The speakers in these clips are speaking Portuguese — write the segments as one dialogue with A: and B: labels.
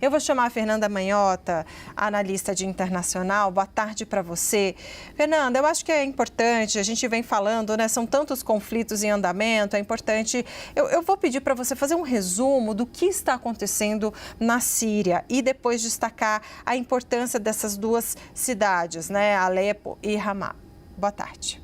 A: Eu vou chamar a Fernanda Manhota, analista de internacional. Boa tarde para você. Fernanda, eu acho que é importante, a gente vem falando, né? São tantos conflitos em andamento, é importante. Eu vou pedir para você fazer um resumo do que está acontecendo na Síria e depois destacar a importância dessas duas cidades, né? Alepo e Ramá. Boa tarde.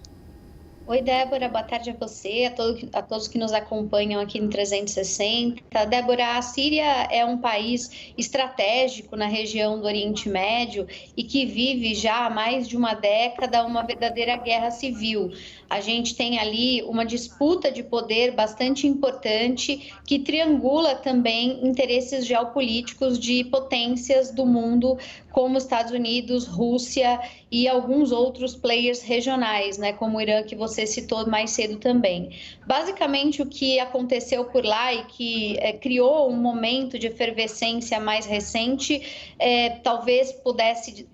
B: Oi, Débora, boa tarde a você, a todos que nos acompanham aqui no 360. Débora, a Síria é um país estratégico na região do Oriente Médio e que vive já há mais de uma década uma verdadeira guerra civil. A gente tem ali uma disputa de poder bastante importante que triangula também interesses geopolíticos de potências do mundo, como Estados Unidos, Rússia e alguns outros players regionais, né, como o Irã, que você citou mais cedo também. Basicamente, o que aconteceu por lá e que criou um momento de efervescência mais recente, talvez pudesse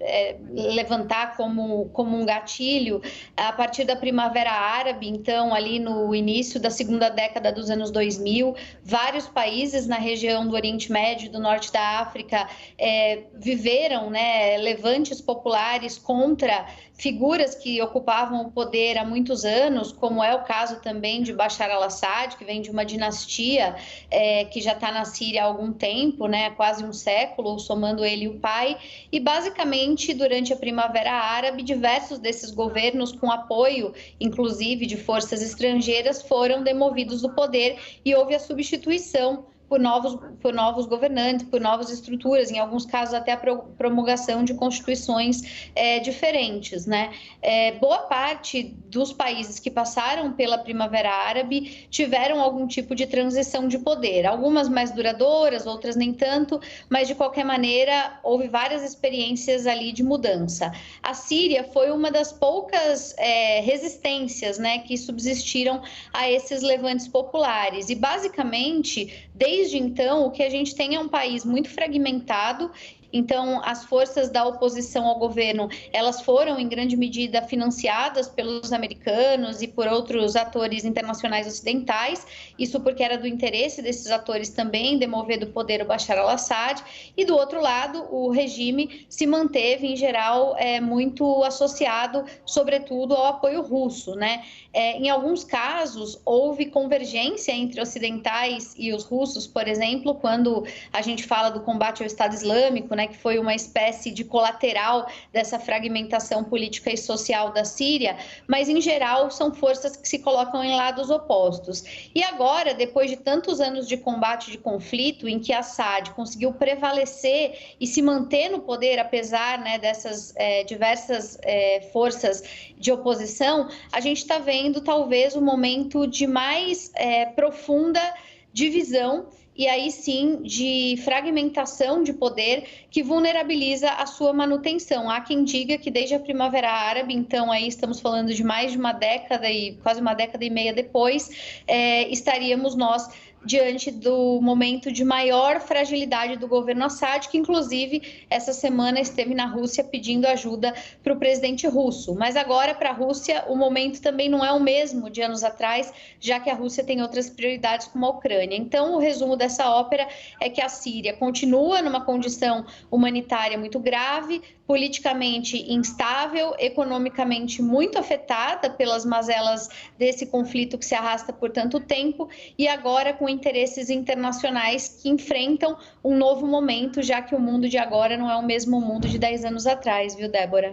B: levantar como um gatilho a partir da Primavera Árabe. Então, ali no início da segunda década dos anos 2000, vários países na região do Oriente Médio e do Norte da África viveram, né, levantes populares contra figuras que ocupavam o poder há muitos anos, como é o caso também de Bashar al-Assad, que vem de uma dinastia que já está na Síria há algum tempo, né, quase um século, somando ele e o pai. E basicamente, durante a Primavera Árabe, diversos desses governos, com apoio, inclusive, de forças estrangeiras, foram demovidos do poder e houve a substituição por novos governantes, por novas estruturas, em alguns casos até a promulgação de constituições diferentes, né? Boa parte dos países que passaram pela Primavera Árabe tiveram algum tipo de transição de poder, algumas mais duradouras, outras nem tanto, mas de qualquer maneira houve várias experiências ali de mudança. A Síria foi uma das poucas resistências, né, que subsistiram a esses levantes populares e basicamente desde então, o que a gente tem é um país muito fragmentado. Então, as forças da oposição ao governo, elas foram, em grande medida, financiadas pelos americanos e por outros atores internacionais ocidentais. Isso porque era do interesse desses atores também demover do poder o Bashar al-Assad. E, do outro lado, o regime se manteve, em geral, muito associado, sobretudo, ao apoio russo, né? Em alguns casos, houve convergência entre ocidentais e os russos, por exemplo, quando a gente fala do combate ao Estado Islâmico, né, que foi uma espécie de colateral dessa fragmentação política e social da Síria, mas, em geral, são forças que se colocam em lados opostos. E agora, depois de tantos anos de combate, de conflito, em que Assad conseguiu prevalecer e se manter no poder, apesar, né, dessas diversas forças de oposição, a gente está vendo, talvez, um momento de mais profunda divisão e aí sim de fragmentação de poder que vulnerabiliza a sua manutenção. Há quem diga que desde a Primavera Árabe, então aí estamos falando de mais de uma década e quase uma década e meia depois, estaríamos nós diante do momento de maior fragilidade do governo Assad, que inclusive essa semana esteve na Rússia pedindo ajuda para o presidente russo. Mas agora para a Rússia o momento também não é o mesmo de anos atrás, já que a Rússia tem outras prioridades como a Ucrânia. Então o resumo dessa ópera é que a Síria continua numa condição humanitária muito grave, politicamente instável, economicamente muito afetada pelas mazelas desse conflito que se arrasta por tanto tempo e agora com interesses internacionais que enfrentam um novo momento, já que o mundo de agora não é o mesmo mundo de 10 anos atrás, viu, Débora?